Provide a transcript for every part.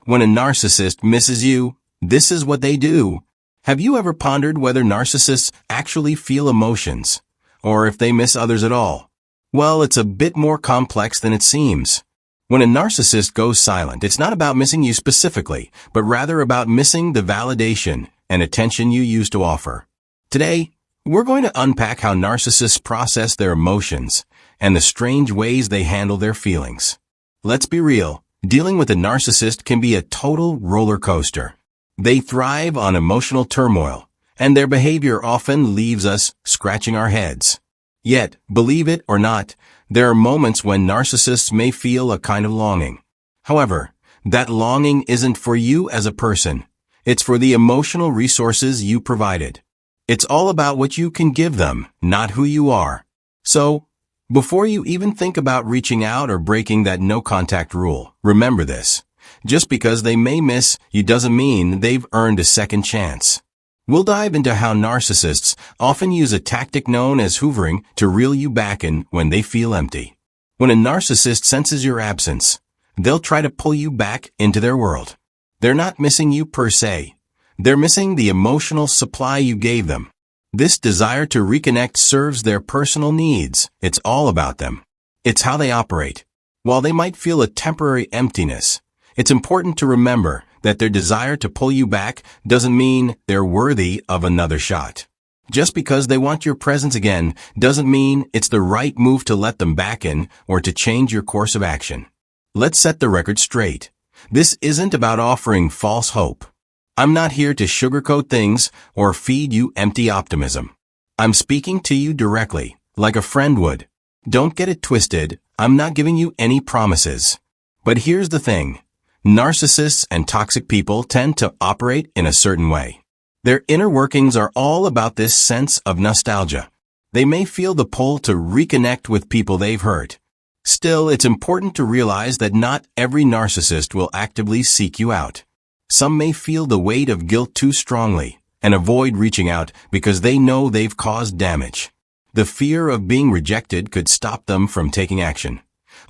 When a narcissist misses you, this is what they do. Have you ever pondered whether narcissists actually feel emotions, or if they miss others at all? Well, it's a bit more complex than it seems. When a narcissist goes silent, it's not about missing you specifically, but rather about missing the validation and attention you used to offer. Today, we're going to unpack how narcissists process their emotions and the strange ways they handle their feelings. Let's be real, dealing with a narcissist can be a total roller coaster. They thrive on emotional turmoil, and their behavior often leaves us scratching our heads. Yet, believe it or not, there are moments when narcissists may feel a kind of longing. However, that longing isn't for you as a person. It's for the emotional resources you provided. It's all about what you can give them, not who you are. So, before you even think about reaching out or breaking that no-contact rule, remember this. Just because they may miss you doesn't mean they've earned a second chance. We'll dive into how narcissists often use a tactic known as hoovering to reel you back in when they feel empty. When a narcissist senses your absence, they'll try to pull you back into their world. They're not missing you per se. They're missing the emotional supply you gave them. This desire to reconnect serves their personal needs. It's all about them. It's how they operate. While they might feel a temporary emptiness, it's important to remember that their desire to pull you back doesn't mean they're worthy of another shot. Just because they want your presence again doesn't mean it's the right move to let them back in or to change your course of action. Let's set the record straight. This isn't about offering false hope. I'm not here to sugarcoat things or feed you empty optimism. I'm speaking to you directly, like a friend would. Don't get it twisted, I'm not giving you any promises. But here's the thing. Narcissists and toxic people tend to operate in a certain way. Their inner workings are all about this sense of nostalgia. They may feel the pull to reconnect with people they've hurt. Still, it's important to realize that not every narcissist will actively seek you out. Some may feel the weight of guilt too strongly and avoid reaching out because they know they've caused damage. The fear of being rejected could stop them from taking action,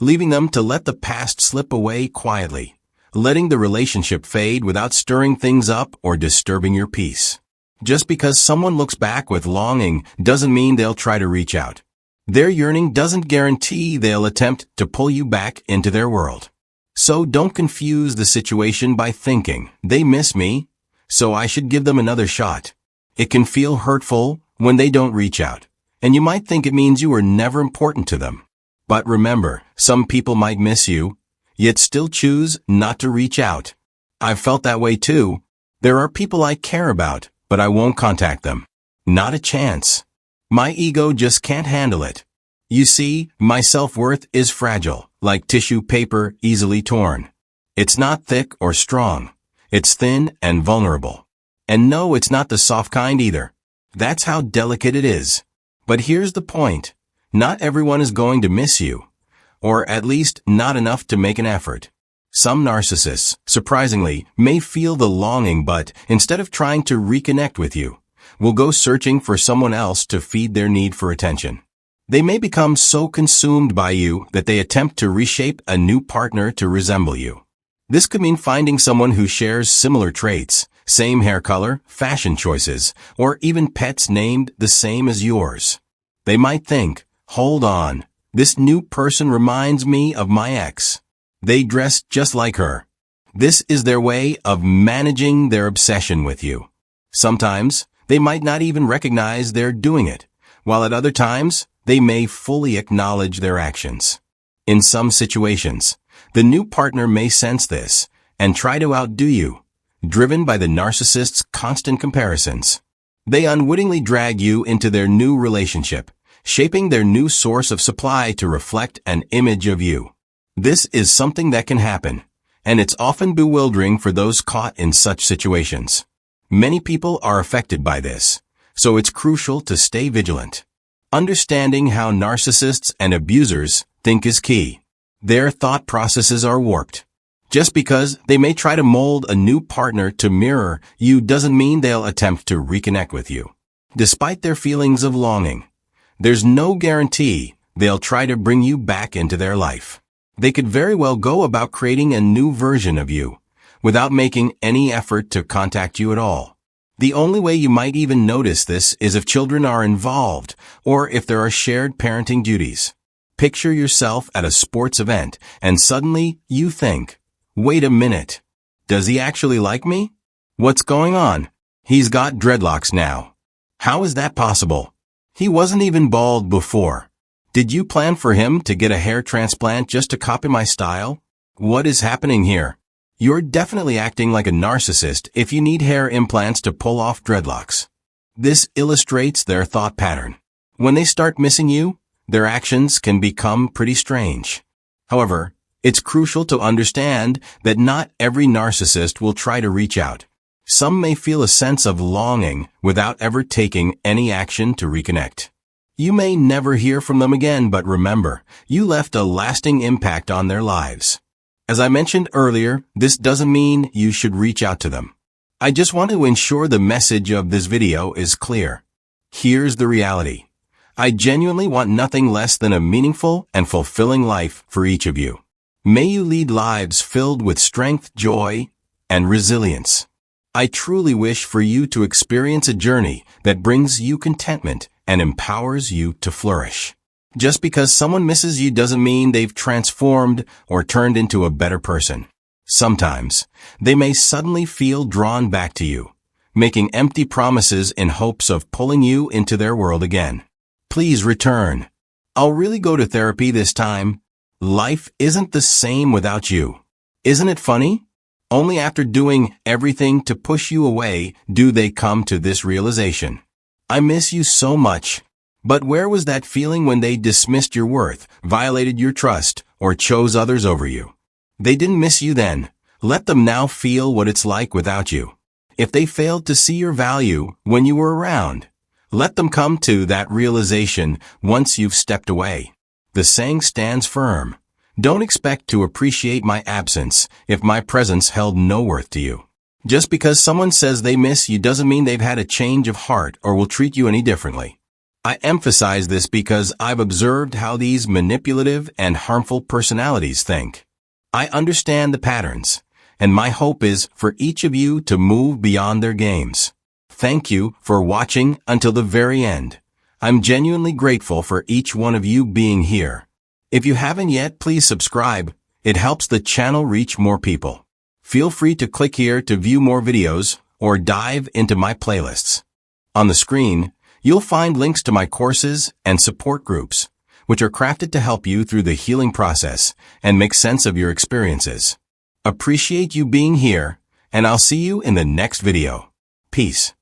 leaving them to let the past slip away quietly, letting the relationship fade without stirring things up or disturbing your peace. Just because someone looks back with longing doesn't mean they'll try to reach out. Their yearning doesn't guarantee they'll attempt to pull you back into their world. So don't confuse the situation by thinking, they miss me, so I should give them another shot. It can feel hurtful when they don't reach out, and you might think it means you were never important to them. But remember, some people might miss you, yet still choose not to reach out. I've felt that way too. There are people I care about, but I won't contact them. Not a chance. My ego just can't handle it. You see, my self-worth is fragile, like tissue paper easily torn. It's not thick or strong. It's thin and vulnerable. And no, it's not the soft kind either. That's how delicate it is. But here's the point. Not everyone is going to miss you, or at least not enough to make an effort. Some narcissists, surprisingly, may feel the longing but, instead of trying to reconnect with you, will go searching for someone else to feed their need for attention. They may become so consumed by you that they attempt to reshape a new partner to resemble you. This could mean finding someone who shares similar traits, same hair color, fashion choices, or even pets named the same as yours. They might think, hold on, this new person reminds me of my ex. They dress just like her. This is their way of managing their obsession with you. Sometimes, they might not even recognize they're doing it, while at other times, they may fully acknowledge their actions. In some situations, the new partner may sense this and try to outdo you, driven by the narcissist's constant comparisons. They unwittingly drag you into their new relationship, shaping their new source of supply to reflect an image of you. This is something that can happen, and it's often bewildering for those caught in such situations. Many people are affected by this, so it's crucial to stay vigilant. Understanding how narcissists and abusers think is key. Their thought processes are warped. Just because they may try to mold a new partner to mirror you doesn't mean they'll attempt to reconnect with you. Despite their feelings of longing, there's no guarantee they'll try to bring you back into their life. They could very well go about creating a new version of you, without making any effort to contact you at all. The only way you might even notice this is if children are involved or if there are shared parenting duties. Picture yourself at a sports event and suddenly you think, wait a minute, does he actually like me? What's going on? He's got dreadlocks now. How is that possible? He wasn't even bald before. Did you plan for him to get a hair transplant just to copy my style? What is happening here? You're definitely acting like a narcissist if you need hair implants to pull off dreadlocks. This illustrates their thought pattern. When they start missing you, their actions can become pretty strange. However, it's crucial to understand that not every narcissist will try to reach out. Some may feel a sense of longing without ever taking any action to reconnect. You may never hear from them again, but remember, you left a lasting impact on their lives. As I mentioned earlier, this doesn't mean you should reach out to them. I just want to ensure the message of this video is clear. Here's the reality. I genuinely want nothing less than a meaningful and fulfilling life for each of you. May you lead lives filled with strength, joy, and resilience. I truly wish for you to experience a journey that brings you contentment and empowers you to flourish. Just because someone misses you doesn't mean they've transformed or turned into a better person. Sometimes, they may suddenly feel drawn back to you, making empty promises in hopes of pulling you into their world again. Please return. I'll really go to therapy this time. Life isn't the same without you. Isn't it funny? Only after doing everything to push you away do they come to this realization. I miss you so much. But where was that feeling when they dismissed your worth, violated your trust, or chose others over you? They didn't miss you then. Let them now feel what it's like without you. If they failed to see your value when you were around, let them come to that realization once you've stepped away. The saying stands firm. Don't expect to appreciate my absence if my presence held no worth to you. Just because someone says they miss you doesn't mean they've had a change of heart or will treat you any differently. I emphasize this because I've observed how these manipulative and harmful personalities think. I understand the patterns, and my hope is for each of you to move beyond their games. Thank you for watching until the very end. I'm genuinely grateful for each one of you being here. If you haven't yet, please subscribe. It helps the channel reach more people. Feel free to click here to view more videos or dive into my playlists. On the screen, you'll find links to my courses and support groups, which are crafted to help you through the healing process and make sense of your experiences. Appreciate you being here, and I'll see you in the next video. Peace.